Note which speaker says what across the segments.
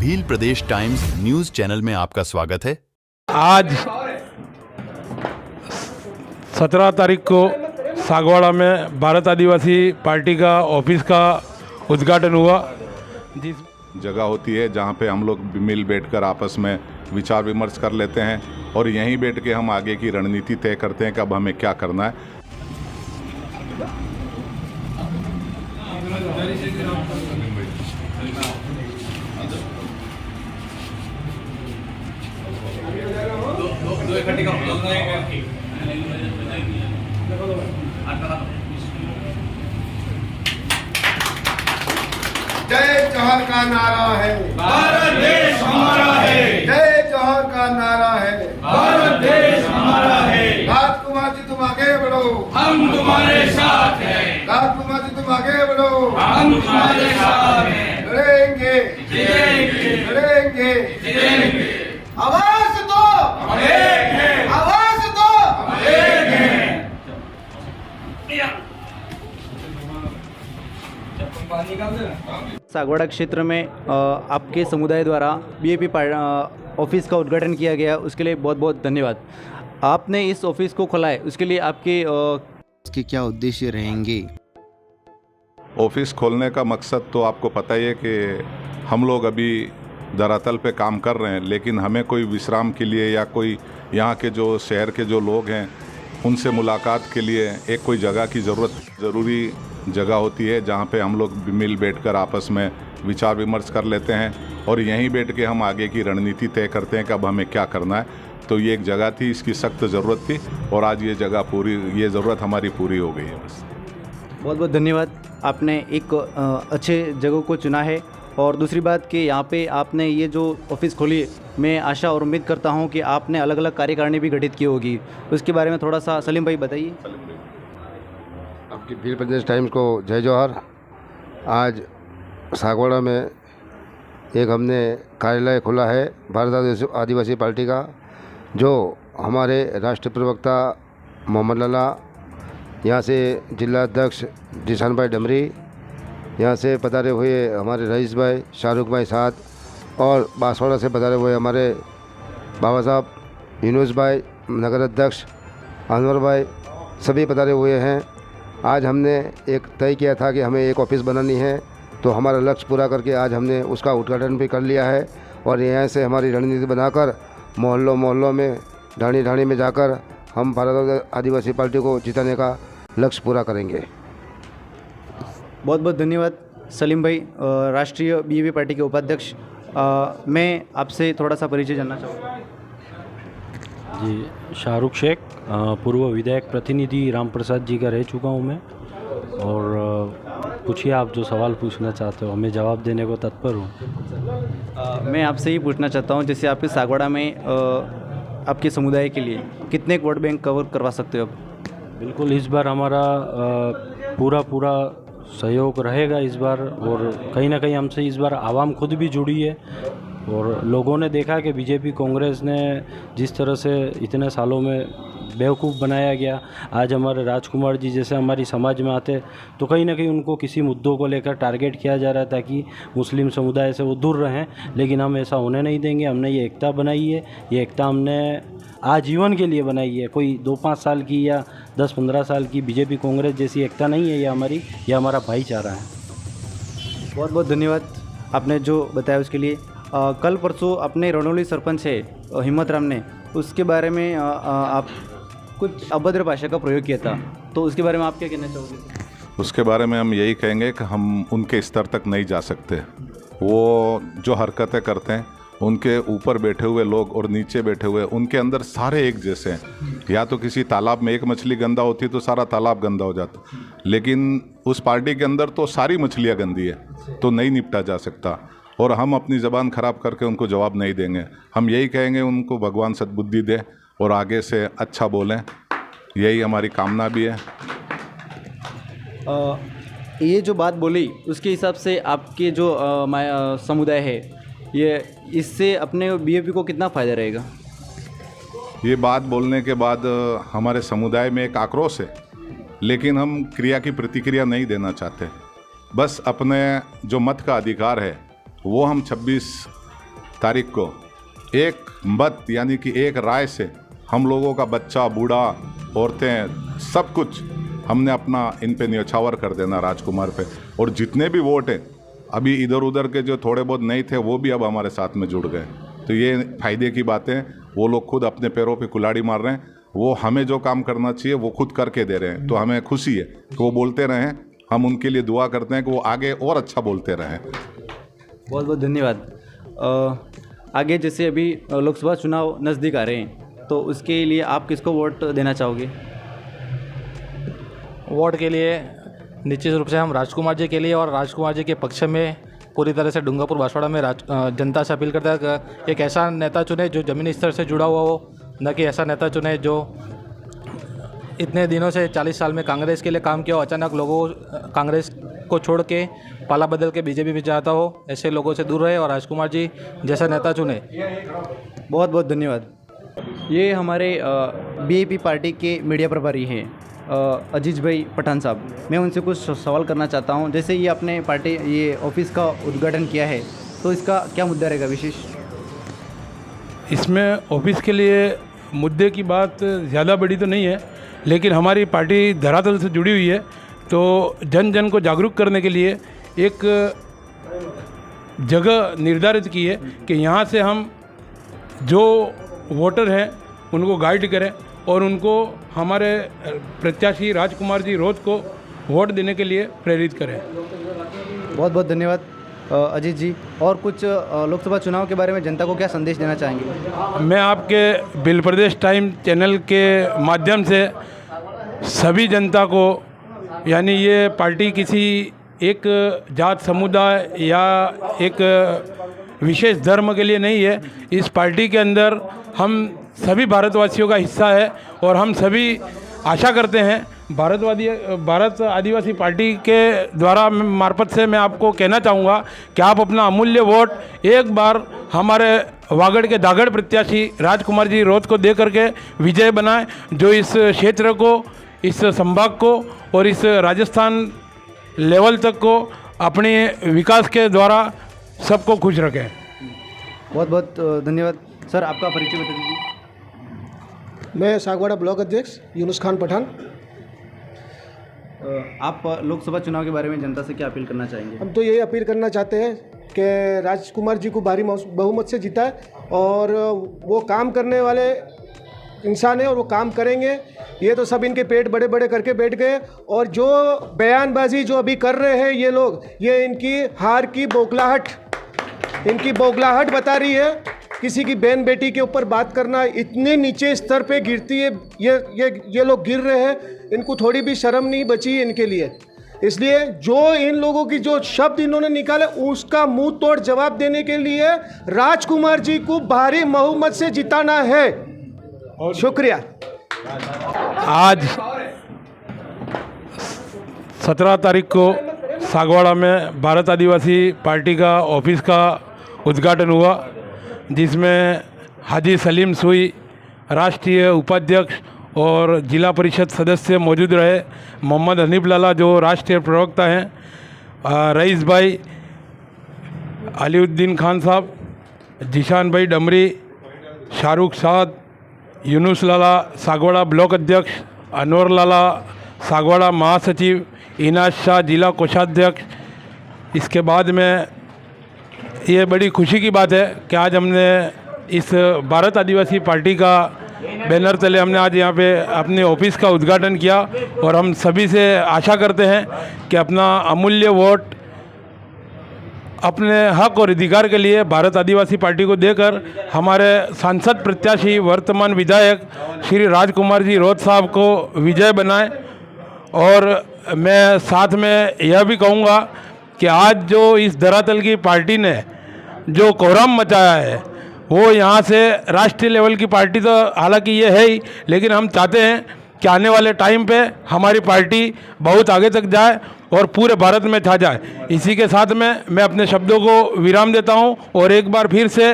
Speaker 1: भील प्रदेश times news channel में आपका स्वागत है।
Speaker 2: आज 17 तारीख को सागवाड़ा में भारत आदिवासी पार्टी का ऑफिस का उद्घाटन हुआ। जिस
Speaker 3: जगह होती है जहाँ पे हम लोग मिल बैठकर आपस में विचार विमर्श कर लेते हैं और यहीं बैठ के हम आगे की रणनीति तय करते हैं कि अब हमें क्या करना है।
Speaker 4: जय जोहर का नारा है,
Speaker 5: भारत देश हमारा है।
Speaker 4: जय जोहर का नारा है,
Speaker 5: भारत देश हमारा है।
Speaker 4: राजकुमार जी तुम आगे बढ़ो,
Speaker 5: हम तुम्हारे साथ हैं।
Speaker 4: राजकुमार जी तुम आगे बढ़ो,
Speaker 5: हम तुम्हारे साथ हैं।
Speaker 4: लड़ेंगे
Speaker 5: जीतेंगे,
Speaker 4: लड़ेंगे
Speaker 5: जीतेंगे।
Speaker 4: आवाज दो,
Speaker 5: हम एक हैं,
Speaker 4: आवाज दो।
Speaker 5: हम एक हैं।
Speaker 6: सागवाड़ा क्षेत्र में आपके समुदाय द्वारा बीजेपी ऑफिस का उद्घाटन किया गया, उसके लिए बहुत बहुत धन्यवाद। आपने इस ऑफिस को खोला है, उसके लिए आपके इसके क्या उद्देश्य रहेंगे?
Speaker 3: ऑफिस खोलने का मकसद तो आपको पता ही है कि हम लोग अभी धरातल पे काम कर रहे हैं, लेकिन हमें कोई विश्राम के लिए या कोई यहाँ के जो शहर के जो लोग हैं उनसे मुलाकात के लिए एक कोई जगह की ज़रूरी जगह होती है जहाँ पे हम लोग मिल बैठकर आपस में विचार विमर्श कर लेते हैं और यहीं बैठ के हम आगे की रणनीति तय करते हैं कि अब हमें क्या करना है। तो ये एक जगह थी, इसकी सख्त ज़रूरत थी और आज ये जगह पूरी, ये ज़रूरत हमारी पूरी हो गई है। बस
Speaker 6: बहुत बहुत धन्यवाद। आपने एक अच्छे जगह को चुना है और दूसरी बात कि यहाँ पे आपने ये जो ऑफिस खोली है, मैं आशा और उम्मीद करता हूँ कि आपने अलग अलग कार्यकारिणी भी गठित की होगी, उसके बारे में थोड़ा सा सलीम भाई बताइए।
Speaker 7: आपकी भील प्रदेश टाइम्स को जय जोहर। आज सागवाड़ा में एक हमने कार्यालय खोला है भारत आदिवासी पार्टी का, जो हमारे राष्ट्रीय प्रवक्ता मोहम्मद लाला, यहाँ से जिला अध्यक्ष जिशान भाई डमरी, यहाँ से पधारे हुए हमारे रईस भाई, शाहरुख भाई साथ, और बांसवाड़ा से पधारे हुए हमारे बाबा साहब यूनुस भाई, नगर अध्यक्ष अनवर भाई, सभी पधारे हुए हैं। आज हमने एक तय किया था कि हमें एक ऑफिस बनानी है, तो हमारा लक्ष्य पूरा करके आज हमने उसका उद्घाटन भी कर लिया है और यहाँ से हमारी रणनीति बनाकर मोहल्लों में ढाणी में जाकर हम भारत आदिवासी पार्टी को जिताने का लक्ष्य पूरा करेंगे।
Speaker 6: बहुत बहुत धन्यवाद सलीम भाई, राष्ट्रीय बीजेपी पार्टी के उपाध्यक्ष। मैं आपसे थोड़ा सा परिचय जानना चाहूँगा।
Speaker 8: जी, शाहरुख शेख, पूर्व विधायक प्रतिनिधि राम प्रसाद जी का रह चुका हूँ मैं, और पूछिए आप जो सवाल पूछना चाहते हो, हमें जवाब देने को तत्पर हूँ।
Speaker 6: मैं आपसे ये पूछना चाहता हूँ, जैसे आपके सागवाड़ा में आपके समुदाय के लिए कितने वोट बैंक कवर करवा सकते हो आप?
Speaker 8: बिल्कुल, इस बार हमारा पूरा सहयोग रहेगा इस बार, और कहीं ना कहीं हमसे इस बार आवाम खुद भी जुड़ी है और लोगों ने देखा कि बीजेपी कांग्रेस ने जिस तरह से इतने सालों में बेवकूफ़ बनाया गया, आज हमारे राजकुमार जी जैसे हमारी समाज में आते तो कहीं ना कहीं उनको किसी मुद्दों को लेकर टारगेट किया जा रहा था कि मुस्लिम समुदाय से वो दूर रहें, लेकिन हम ऐसा होने नहीं देंगे। हमने ये एकता बनाई है, ये एकता हमने आजीवन के लिए बनाई है, कोई 2-5 साल की या 10-15 साल की बीजेपी कांग्रेस जैसी एकता नहीं है, ये हमारा भाईचारा है।
Speaker 6: बहुत बहुत धन्यवाद आपने जो बताया उसके लिए। कल परसों अपने रणोली सरपंच है हिम्मत राम ने, उसके बारे में आप कुछ अभद्र भाषा का प्रयोग किया था, तो उसके बारे में आप क्या कहना चाहोगे?
Speaker 3: उसके बारे में हम यही कहेंगे कि हम उनके स्तर तक नहीं जा सकते। वो जो हरकतें करते हैं, उनके ऊपर बैठे हुए लोग और नीचे बैठे हुए, उनके अंदर सारे एक जैसे हैं। या तो किसी तालाब में एक मछली गंदा होती तो सारा तालाब गंदा हो जाता, लेकिन उस पार्टी के अंदर तो सारी मछलियाँ गंदी है, तो नहीं निपटा जा सकता। और हम अपनी ज़बान ख़राब करके उनको जवाब नहीं देंगे। हम यही कहेंगे उनको भगवान सद्बुद्धि दे और आगे से अच्छा बोलें, यही हमारी कामना भी है।
Speaker 6: ये जो बात बोली उसके हिसाब से आपके जो समुदाय है, ये इससे अपने बीजेपी को कितना फ़ायदा रहेगा?
Speaker 3: ये बात बोलने के बाद हमारे समुदाय में एक आक्रोश है, लेकिन हम क्रिया की प्रतिक्रिया नहीं देना चाहते। बस अपने जो मत का अधिकार है वो हम 26 तारीख को एक मत यानी कि एक राय से हम लोगों का बच्चा, बूढ़ा, औरतें, सब कुछ हमने अपना इन पे न्यौछावर कर देना राजकुमार पे। और जितने भी वोट हैं अभी इधर उधर के जो थोड़े बहुत नहीं थे वो भी अब हमारे साथ में जुड़ गए। तो ये फ़ायदे की बातें, वो लोग खुद अपने पैरों पे कुल्हाड़ी मार रहे हैं। वो हमें जो काम करना चाहिए वो खुद करके दे रहे हैं। तो हमें खुशी है कि वो बोलते रहें, हम उनके लिए दुआ करते हैं कि वो आगे और अच्छा बोलते रहें।
Speaker 6: बहुत बहुत धन्यवाद। आगे जैसे अभी लोकसभा चुनाव नज़दीक आ रहे हैं, तो उसके लिए आप किसको वोट देना चाहोगे?
Speaker 9: वोट के लिए निश्चित रूप से हम राजकुमार जी के लिए और राजकुमार जी के पक्ष में पूरी तरह से डूंगरपुर बांसवाड़ा में जनता से अपील करता है कि एक ऐसा नेता चुने जो ज़मीनी स्तर से जुड़ा हुआ हो, न कि ऐसा नेता चुने जो इतने दिनों से 40 साल में कांग्रेस के लिए काम किया हो, अचानक लोगों कांग्रेस को छोड़ के पाला बदल के बीजेपी में जाता हो। ऐसे लोगों से दूर रहे और राजकुमार जी जैसा नेता चुने।
Speaker 6: बहुत बहुत धन्यवाद। ये हमारे बीएपी पार्टी के मीडिया प्रभारी हैं अजीज भाई पठान साहब। मैं उनसे कुछ सवाल करना चाहता हूं। जैसे ये अपने पार्टी ये ऑफिस का उद्घाटन किया है, तो इसका क्या मुद्दा रहेगा विशेष?
Speaker 2: इसमें ऑफिस के लिए मुद्दे की बात ज़्यादा बड़ी तो नहीं है, लेकिन हमारी पार्टी धरातल से जुड़ी हुई है। तो जन जन को जागरूक करने के लिए एक जगह निर्धारित की है कि यहाँ से हम जो वोटर हैं उनको गाइड करें और उनको हमारे प्रत्याशी राजकुमार जी रोध को वोट देने के लिए प्रेरित करें।
Speaker 6: बहुत बहुत धन्यवाद अजीत जी। और कुछ लोकसभा चुनाव के बारे में जनता को क्या संदेश देना चाहेंगे?
Speaker 2: मैं आपके बिल प्रदेश टाइम चैनल के माध्यम से सभी जनता को, यानी ये पार्टी किसी एक जात समुदाय या एक विशेष धर्म के लिए नहीं है। इस पार्टी के अंदर हम सभी भारतवासियों का हिस्सा है और हम सभी आशा करते हैं भारत आदिवासी पार्टी के द्वारा मार्फत से मैं आपको कहना चाहूँगा कि आप अपना अमूल्य वोट एक बार हमारे वागड़ के दागड़ प्रत्याशी राजकुमार जी रोध को दे करके विजय बनाएं, जो इस क्षेत्र को, इस संभाग को और इस राजस्थान लेवल तक को अपने विकास के द्वारा सबको खुश रखें।
Speaker 6: बहुत बहुत धन्यवाद। सर, आपका परिचय बता दीजिए।
Speaker 10: मैं सागवाड़ा ब्लॉक अध्यक्ष यूनुस खान पठान।
Speaker 6: आप लोकसभा चुनाव के बारे में जनता से क्या अपील करना चाहेंगे?
Speaker 10: हम तो यही अपील करना चाहते हैं कि राजकुमार जी को भारी बहुमत से जीता है और वो काम करने वाले इंसान है और वो काम करेंगे। ये तो सब इनके पेट बड़े बड़े करके बैठ गए और जो बयानबाजी जो अभी कर रहे हैं ये लोग, ये इनकी हार की बौखलाहट, इनकी बौखलाहट बता रही है। किसी की बहन बेटी के ऊपर बात करना इतने नीचे स्तर पे गिरती है, ये लोग गिर रहे हैं। इनको थोड़ी भी शर्म नहीं बची है इनके लिए। इसलिए जो इन लोगों की जो शब्द इन्होंने निकाले उसका मुंह तोड़ जवाब देने के लिए राजकुमार जी को भारी बहुमत से जिताना है। शुक्रिया।
Speaker 2: आज 17 तारीख को सागवाड़ा में भारत आदिवासी पार्टी का ऑफिस का उद्घाटन हुआ, जिसमें हाजी सलीम सुई राष्ट्रीय उपाध्यक्ष और जिला परिषद सदस्य मौजूद रहे। मोहम्मद हनीफ लाला जो राष्ट्रीय प्रवक्ता हैं, रईस भाई, अलीउद्दीन खान साहब, जिशान भाई डमरी, शाहरुख साद, यूनुस लाला सागवाड़ा ब्लॉक अध्यक्ष, अनवर लाला सागवाड़ा महासचिव, इनाज शाह जिला कोषाध्यक्ष। इसके बाद में ये बड़ी खुशी की बात है कि आज हमने इस भारत आदिवासी पार्टी का बैनर तले हमने आज यहाँ पे अपने ऑफिस का उद्घाटन किया और हम सभी से आशा करते हैं कि अपना अमूल्य वोट अपने हक और अधिकार के लिए भारत आदिवासी पार्टी को देकर हमारे सांसद प्रत्याशी वर्तमान विधायक श्री राजकुमार जी रोध साहब को विजय बनाएं। और मैं साथ में यह भी कहूँगा कि आज जो इस धरातल की पार्टी ने जो कोहराम मचाया है, वो यहाँ से राष्ट्रीय लेवल की पार्टी तो हालांकि ये है ही, लेकिन हम चाहते हैं कि आने वाले टाइम पे हमारी पार्टी बहुत आगे तक जाए और पूरे भारत में छा जाए। इसी के साथ में मैं अपने शब्दों को विराम देता हूं और एक बार फिर से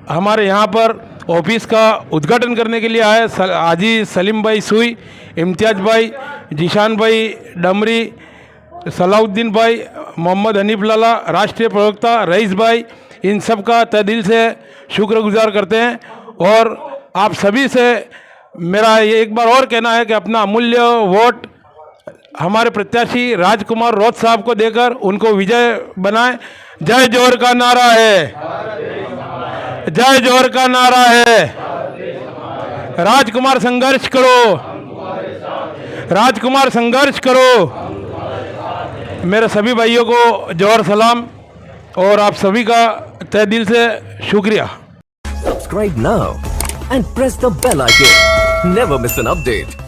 Speaker 2: हमारे यहाँ पर ऑफिस का उद्घाटन करने के लिए आए हाजी सलीम भाई सुई, इम्तियाज भाई, जिशान भाई डमरी, सलाउद्दीन भाई, मोहम्मद हनीफ लाला राष्ट्रीय प्रवक्ता, रईस भाई, इन सब का तहे दिल से शुक्रगुजार करते हैं। और आप सभी से मेरा ये एक बार और कहना है कि अपना अमूल्य वोट हमारे प्रत्याशी राजकुमार रौत साहब को देकर उनको विजय बनाएं। जय जोहर का नारा है, जय जोहर का नारा है। राजकुमार संघर्ष करो, राजकुमार संघर्ष करो। मेरे सभी भाइयों को जोहर सलाम और आप सभी का तहे दिल से शुक्रिया।
Speaker 11: Subscribe now and press the bell icon. Never miss an update.